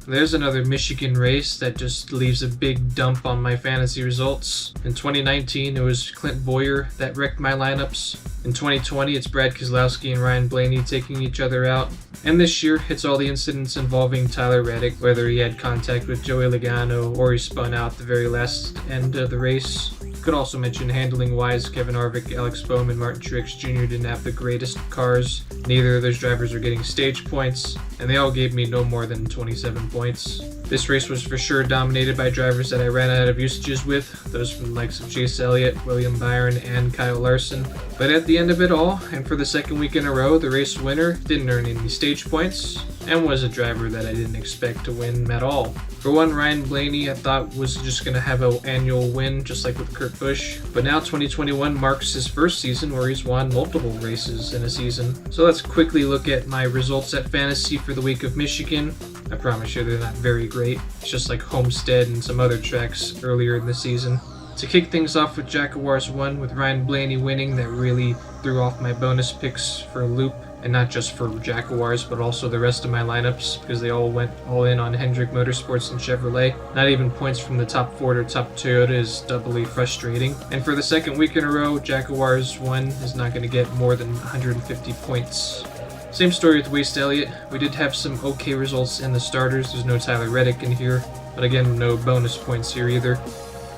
There's another Michigan race that just leaves a big dump on my fantasy results. In 2019, it was Clint Boyer that wrecked my lineups. In 2020, it's Brad Keselowski and Ryan Blaney taking each other out. And this year, it's all the incidents involving Tyler Reddick, whether he had contact with Joey Logano or he spun out the very last end of the race. Could also mention handling-wise, Kevin Harvick, Alex Bowman, Martin Truex Jr. didn't have the greatest cars. Neither of those drivers are getting stage points, and they all gave me no more than 27 points. This race was for sure dominated by drivers that I ran out of usages with, those from the likes of Chase Elliott, William Byron, and Kyle Larson. But at the end of it all, and for the second week in a row, the race winner didn't earn any stage points, and was a driver that I didn't expect to win at all. For one, Ryan Blaney I thought was just going to have an annual win, just like with Kurt Busch. But now 2021 marks his first season where he's won multiple races in a season. So let's quickly look at my results at Fantasy for the week of Michigan. I promise you they're not very great. It's just like Homestead and some other tracks earlier in the season. To kick things off with Jackuwarz 1 with Ryan Blaney winning, that really threw off my bonus picks for a loop. And not just for Jackuwarz, but also the rest of my lineups, because they all went all in on Hendrick Motorsports and Chevrolet. Not even points from the top Ford or top Toyota is doubly frustrating. And for the second week in a row, Jackuwarz 1 is not going to get more than 150 points. Same story with Waste Elliott. We did have some okay results in the starters. There's no Tyler Reddick in here, but again, no bonus points here either.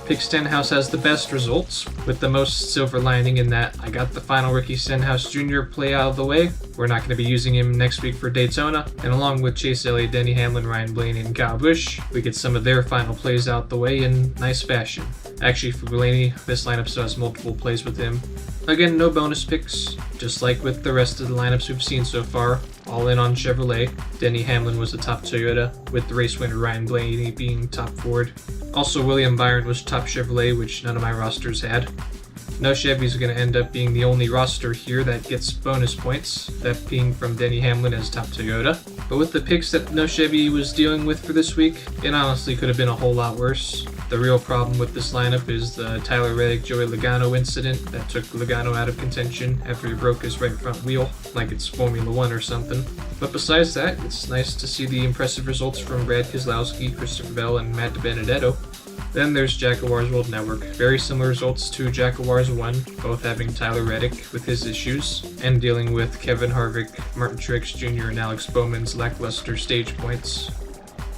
Pick Stenhouse has the best results, with the most silver lining in that I got the final Ricky Stenhouse Jr. play out of the way. We're not going to be using him next week for Daytona, and along with Chase Elliott, Denny Hamlin, Ryan Blaney, and Kyle Busch, we get some of their final plays out the way in nice fashion. Actually, for Blaney, this lineup still has multiple plays with him. Again, no bonus picks, just like with the rest of the lineups we've seen so far. All in on Chevrolet. Denny Hamlin was the top Toyota, with the race winner Ryan Blaney being top Ford. Also, William Byron was top Chevrolet, which none of my rosters had. No Chevy's going to end up being the only roster here that gets bonus points, that being from Denny Hamlin as top Toyota. But with the picks that No Chevy was dealing with for this week, it honestly could have been a whole lot worse. The real problem with this lineup is the Tyler Reddick Joey Logano incident that took Logano out of contention after he broke his right front wheel, like it's Formula 1 or something. But besides that, it's nice to see the impressive results from Brad Keselowski, Christopher Bell, and Matt DiBenedetto. Then there's Jackuwarz World Network. Very similar results to Jackuwarz 1, both having Tyler Reddick with his issues, and dealing with Kevin Harvick, Martin Truex Jr., and Alex Bowman's lackluster stage points.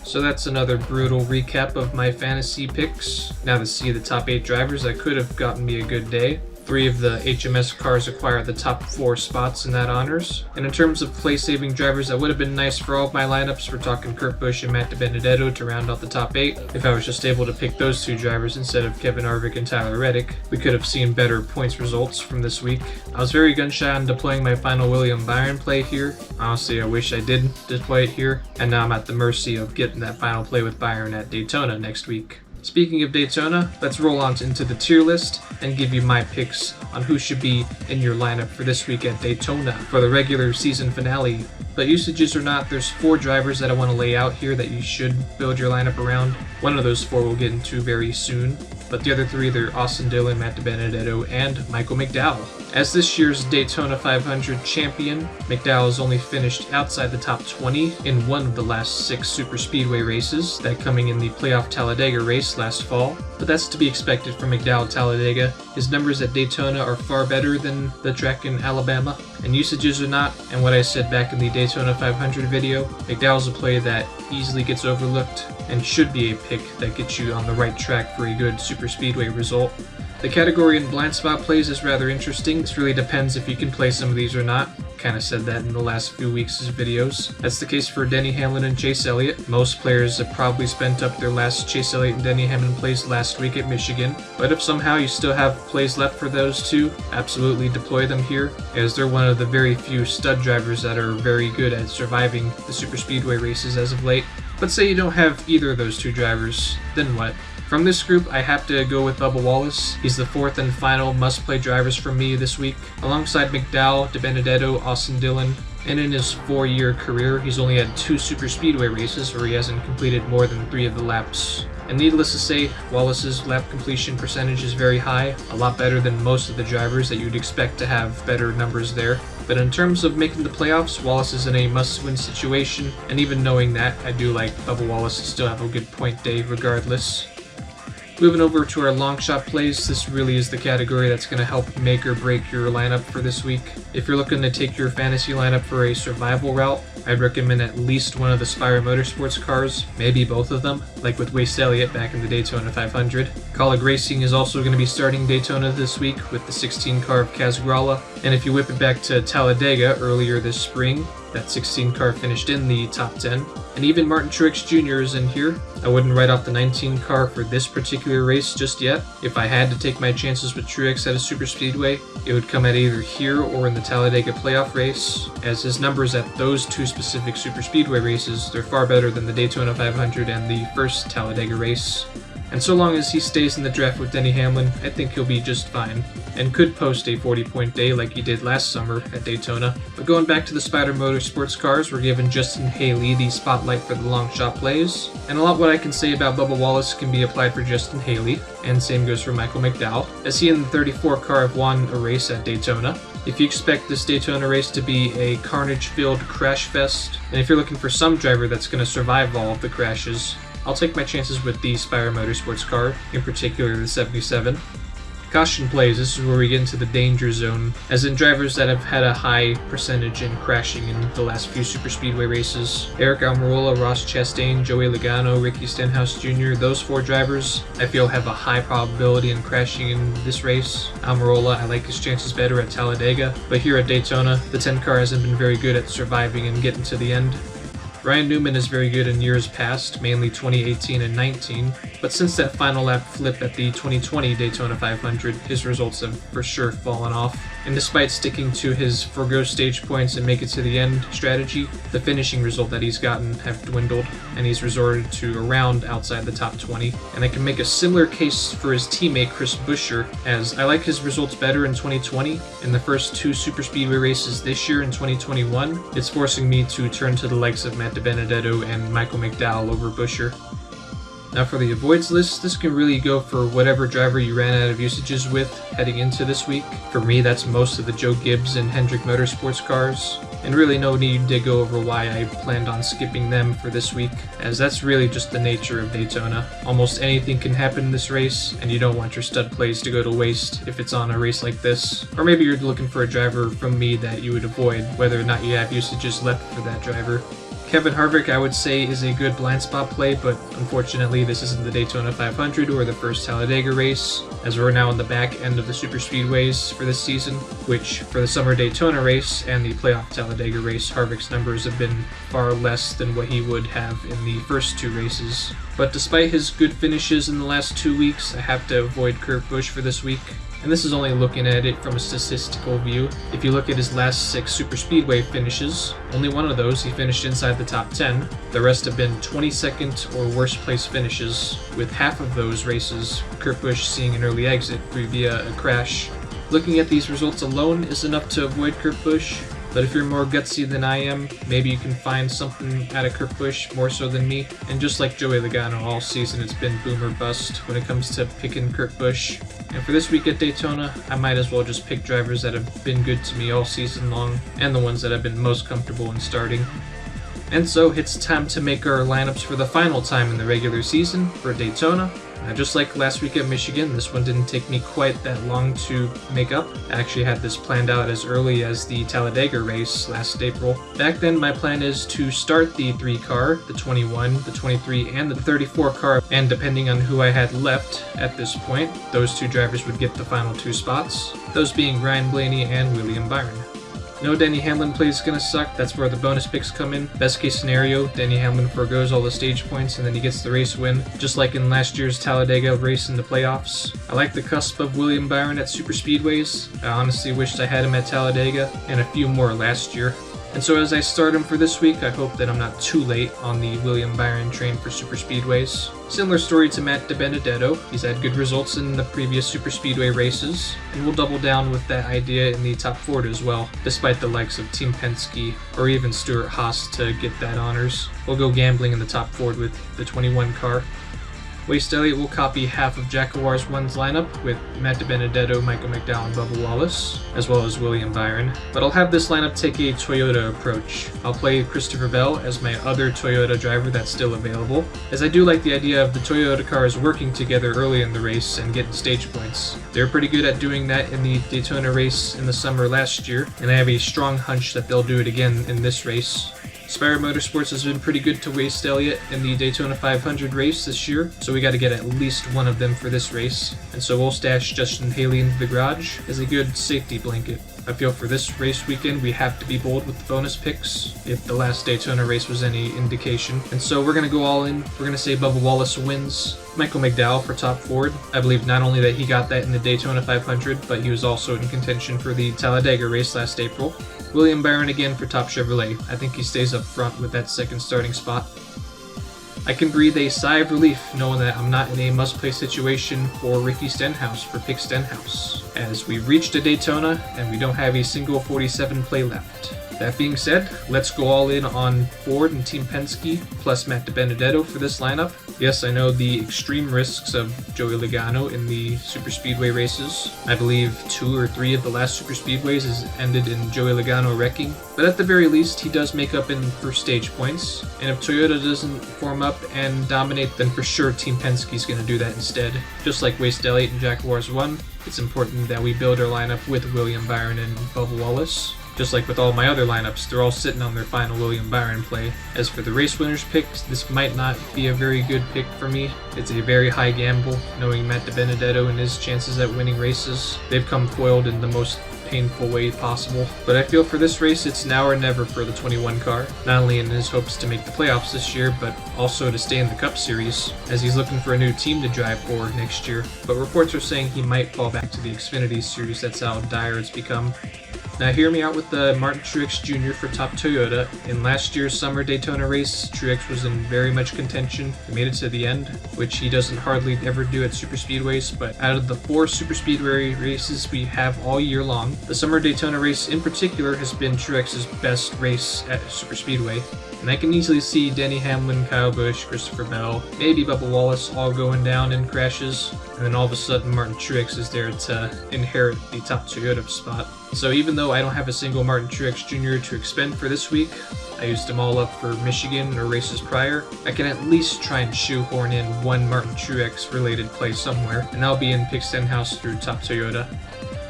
So that's another brutal recap of my fantasy picks. Now to see the top 8 drivers that could have gotten me a good day. 3 of the HMS cars acquired the top 4 spots in that honors. And in terms of play-saving drivers that would have been nice for all of my lineups, we're talking Kurt Busch and Matt DiBenedetto to round out the top 8. If I was just able to pick those 2 drivers instead of Kevin Harvick and Tyler Reddick, we could have seen better points results from this week. I was very gun-shy on deploying my final William Byron play here. Honestly, I wish I did deploy it here, and now I'm at the mercy of getting that final play with Byron at Daytona next week. Speaking of Daytona, let's roll on into the tier list and give you my picks on who should be in your lineup for this week at Daytona for the regular season finale. But usages or not, there's 4 drivers that I want to lay out here that you should build your lineup around. One of those 4 we'll get into very soon, but the other 3, they're Austin Dillon, Matt DiBenedetto, and Michael McDowell. As this year's Daytona 500 champion, McDowell has only finished outside the top 20 in one of the last 6 super speedway races, that coming in the playoff Talladega race last fall. But that's to be expected from McDowell at Talladega. His numbers at Daytona are far better than the track in Alabama, and usages or not, and what I said back in the Daytona 500 video, McDowell's a play that easily gets overlooked and should be a pick that gets you on the right track for a good super speedway result. The category in blind spot plays is rather interesting. This really depends if you can play some of these or not. Kind of said that in the last few weeks' videos. That's the case for Denny Hamlin and Chase Elliott. Most players have probably spent up their last Chase Elliott and Denny Hamlin plays last week at Michigan. But if somehow you still have plays left for those 2, absolutely deploy them here, as they're one of the very few stud drivers that are very good at surviving the super speedway races as of late. But say you don't have either of those 2 drivers, then what? From this group, I have to go with Bubba Wallace. He's the 4th and final must-play drivers for me this week, alongside McDowell, DiBenedetto, Austin Dillon. And in his 4-year career, he's only had 2 super speedway races where he hasn't completed more than 3 of the laps. And needless to say, Wallace's lap completion percentage is very high, a lot better than most of the drivers that you'd expect to have better numbers there. But in terms of making the playoffs, Wallace is in a must-win situation, and even knowing that, I do like Bubba Wallace to still have a good point day regardless. Moving over to our long shot plays, this really is the category that's going to help make or break your lineup for this week. If you're looking to take your fantasy lineup for a survival route, I'd recommend at least one of the Spire Motorsports cars, maybe both of them, like with Waste Elliott back in the Daytona 500. Colleague Racing is also going to be starting Daytona this week with the 16 car of Kazgrala, and if you whip it back to Talladega earlier this spring, that 16 car finished in the top 10. And even Martin Truex Jr. is in here. I wouldn't write off the 19 car for this particular race just yet. If I had to take my chances with Truex at a super speedway, it would come at either here or in the Talladega playoff race, as his numbers at those two specific super speedway races, they're far better than the Daytona 500 and the first Talladega race. And so long as he stays in the draft with Denny Hamlin, I think he'll be just fine, and could post a 40-point day like he did last summer at Daytona. But going back to the Spire Motorsports cars, we're giving Justin Haley the spotlight for the long shot plays. And a lot what I can say about Bubba Wallace can be applied for Justin Haley, and same goes for Michael McDowell, as he and the 34 car have won a race at Daytona. If you expect this Daytona race to be a carnage-filled crash fest, and if you're looking for some driver that's going to survive all of the crashes, I'll take my chances with the Spire Motorsports car, in particular the 77. Caution plays, this is where we get into the danger zone, as in drivers that have had a high percentage in crashing in the last few super speedway races. Eric Almirola, Ross Chastain, Joey Logano, Ricky Stenhouse Jr., those four drivers I feel have a high probability in crashing in this race. Almirola, I like his chances better at Talladega, but here at Daytona, the 10 car hasn't been very good at surviving and getting to the end. Ryan Newman is very good in years past, mainly 2018 and 19, but since that final lap flip at the 2020 Daytona 500, his results have for sure fallen off. And despite sticking to his forgo stage points and make it to the end strategy, the finishing result that he's gotten have dwindled, and he's resorted to a round outside the top 20. And I can make a similar case for his teammate Chris Buescher, as I like his results better in 2020. In the first two super speedway races this year in 2021, it's forcing me to turn to the likes of Matt DiBenedetto and Michael McDowell over Buescher. Now for the avoids list, this can really go for whatever driver you ran out of usages with heading into this week. For me, that's most of the Joe Gibbs and Hendrick Motorsports cars, and really no need to go over why I planned on skipping them for this week, as that's really just the nature of Daytona. Almost anything can happen in this race, and you don't want your stud plays to go to waste if it's on a race like this. Or maybe you're looking for a driver from me that you would avoid, whether or not you have usages left for that driver. Kevin Harvick, I would say, is a good blind spot play, but unfortunately this isn't the Daytona 500 or the first Talladega race, as we're now in the back end of the super speedways for this season, which for the summer Daytona race and the playoff Talladega race, Harvick's numbers have been far less than what he would have in the first two races. But despite his good finishes in the last 2 weeks, I have to avoid Kurt Busch for this week. And this is only looking at it from a statistical view. If you look at his last 6 super speedway finishes, only one of those he finished inside the top 10. The rest have been 22nd or worse place finishes, with half of those races Kurt Busch seeing an early exit via a crash. Looking at these results alone is enough to avoid Kurt Busch, but if you're more gutsy than I am, maybe you can find something out of Kurt Busch more so than me. And just like Joey Logano all season, it's been boom or bust when it comes to picking Kurt Busch. And for this week at Daytona, I might as well just pick drivers that have been good to me all season long, and the ones that I've been most comfortable in starting. And so it's time to make our lineups for the final time in the regular season for Daytona. Just like last week at Michigan, this one didn't take me quite that long to make up. I actually had this planned out as early as the Talladega race last April. Back then, my plan is to start the 3 car, the 21, the 23, and the 34 car, and depending on who I had left at this point, those 2 drivers would get the final 2 spots, those being Ryan Blaney and William Byron. No Denny Hamlin play is going to suck, that's where the bonus picks come in. Best case scenario, Denny Hamlin forgoes all the stage points and then he gets the race win, just like in last year's Talladega race in the playoffs. I like the cusp of William Byron at super speedways. I honestly wished I had him at Talladega, and a few more last year. And so as I start him for this week, I hope that I'm not too late on the William Byron train for super speedways. Similar story to Matt DiBenedetto. He's had good results in the previous super speedway races, and we'll double down with that idea in the top 4 as well, despite the likes of Team Penske or even Stewart-Haas to get that honors. We'll go gambling in the top 4 with the 21 car. Waste Elliott will copy half of Jackuwarz 1's lineup with Matt DiBenedetto, Michael McDowell, and Bubba Wallace, as well as William Byron. But I'll have this lineup take a Toyota approach. I'll play Christopher Bell as my other Toyota driver that's still available, as I do like the idea of the Toyota cars working together early in the race and getting stage points. They were pretty good at doing that in the Daytona race in the summer last year, and I have a strong hunch that they'll do it again in this race. Spire Motorsports has been pretty good to Waste Elliott in the Daytona 500 race this year, so we got to get at least one of them for this race, and so we'll stash Justin Haley into the garage as a good safety blanket. I feel for this race weekend we have to be bold with the bonus picks, if the last Daytona race was any indication, and so we're going to go all in. We're going to say Bubba Wallace wins, Michael McDowell for top Ford. I believe not only that he got that in the Daytona 500, but he was also in contention for the Talladega race last April. William Byron again for top Chevrolet. I think he stays up front with that second starting spot. I can breathe a sigh of relief knowing that I'm not in a must-play situation for Ricky Stenhouse for Pick Stenhouse, as we've reached a Daytona and we don't have a single 47 play left. That being said, let's go all in on Ford and Team Penske plus Matt DiBenedetto for this lineup. Yes, I know the extreme risks of Joey Logano in the super speedway races. I believe 2 or 3 of the last super speedways has ended in Joey Logano wrecking, but at the very least he does make up in first stage points, and if Toyota doesn't form up and dominate, then for sure Team Penske's going to do that instead. Just like Waste Elliott and Jackuwarz 1, it's important that we build our lineup with William Byron and Bubba Wallace. Just like with all my other lineups, they're all sitting on their final William Byron play. As for the race winners picks, this might not be a very good pick for me. It's a very high gamble, knowing Matt DiBenedetto and his chances at winning races. They've come foiled in the most painful way possible. But I feel for this race, it's now or never for the 21 car, not only in his hopes to make the playoffs this year, but also to stay in the Cup Series, as he's looking for a new team to drive for next year. But reports are saying he might fall back to the Xfinity Series. That's how dire it's become. Now hear me out with the Martin Truex Jr. for top Toyota. In last year's summer Daytona race, Truex was in very much contention. He made it to the end, which he doesn't hardly ever do at super speedways, but out of the 4 super speedway races we have all year long, the summer Daytona race in particular has been Truex's best race at super speedway. And I can easily see Denny Hamlin, Kyle Busch, Christopher Bell, maybe Bubba Wallace all going down in crashes, and then all of a sudden Martin Truex is there to inherit the top Toyota spot. So even though I don't have a single Martin Truex Jr. to expend for this week, I used them all up for Michigan or races prior, I can at least try and shoehorn in one Martin Truex related play somewhere, and that'll be in Pick Stenhouse through top Toyota.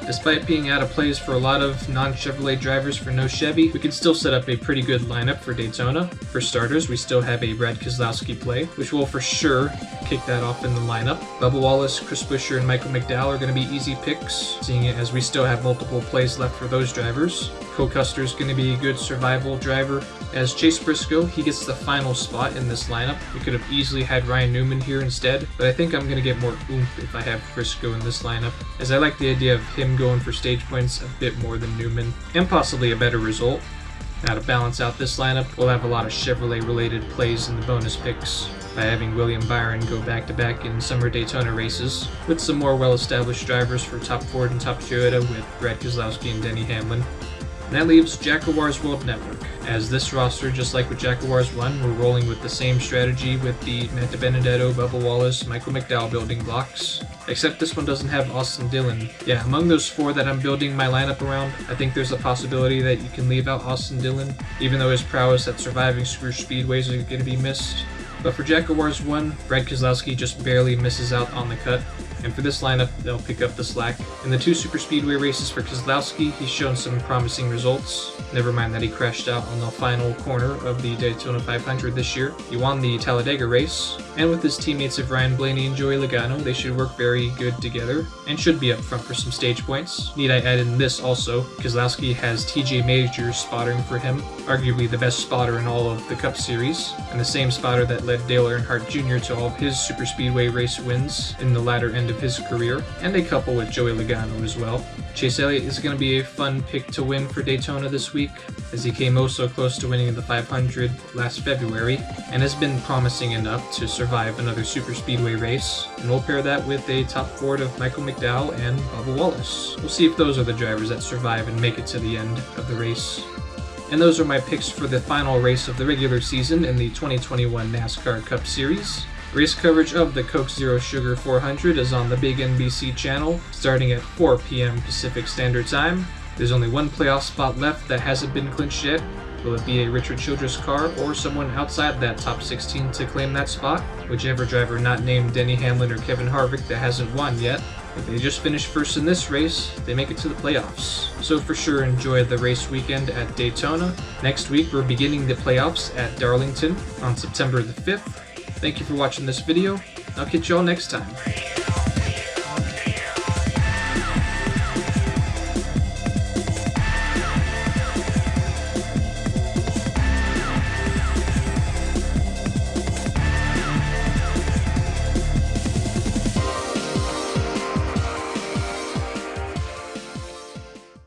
Despite being out of plays for a lot of non-Chevrolet drivers for no Chevy, we can still set up a pretty good lineup for Daytona. For starters, we still have a Brad Keselowski play, which will for sure kick that off in the lineup. Bubba Wallace, Chris Buescher, and Michael McDowell are going to be easy picks, seeing it as we still have multiple plays left for those drivers. Cole Custer's going to be a good survival driver. As Chase Briscoe, he gets the final spot in this lineup. We could have easily had Ryan Newman here instead, but I think I'm going to get more oomph if I have Briscoe in this lineup, as I like the idea of him going for stage points a bit more than Newman, and possibly a better result. Now to balance out this lineup, we'll have a lot of Chevrolet related plays in the bonus picks, by having William Byron go back-to-back in summer Daytona races, with some more well-established drivers for top Ford and top Toyota with Brad Keselowski and Denny Hamlin. And that leaves Jackuwarz World Network. As this roster, just like with Jackuwarz 1, we're rolling with the same strategy with the Matt DiBenedetto, Bubba Wallace, Michael McDowell building blocks. Except this one doesn't have Austin Dillon. Yeah, among those 4 that I'm building my lineup around, I think there's a possibility that you can leave out Austin Dillon, even though his prowess at surviving super speedways are going to be missed. But for Jackuwarz 1, Brad Keselowski just barely misses out on the cut, and for this lineup, they'll pick up the slack. In the 2 super speedway races for Keselowski, he's shown some promising results. Never mind that he crashed out on the final corner of the Daytona 500 this year. He won the Talladega race, and with his teammates of Ryan Blaney and Joey Logano, they should work very good together, and should be up front for some stage points. Need I add in this also, Keselowski has TJ Majors spottering for him, arguably the best spotter in all of the Cup Series, and the same spotter that led Dale Earnhardt Jr. to all of his super speedway race wins in the latter end of his career, and a couple with Joey Logano as well. Chase Elliott is going to be a fun pick to win for Daytona this week, as he came oh so close to winning the 500 last February, and has been promising enough to survive another super speedway race, and we'll pair that with a top Ford of Michael McDowell and Bubba Wallace. We'll see if those are the drivers that survive and make it to the end of the race. And those are my picks for the final race of the regular season in the 2021 NASCAR Cup Series. Race coverage of the Coke Zero Sugar 400 is on the big NBC channel, starting at 4 p.m. Pacific Standard Time. There's only one playoff spot left that hasn't been clinched yet. Will it be a Richard Childress car or someone outside that top 16 to claim that spot? Whichever driver not named Denny Hamlin or Kevin Harvick that hasn't won yet. If they just finish first in this race, they make it to the playoffs. So for sure enjoy the race weekend at Daytona. Next week we're beginning the playoffs at Darlington on September the 5th. Thank you for watching this video. I'll catch you all next time.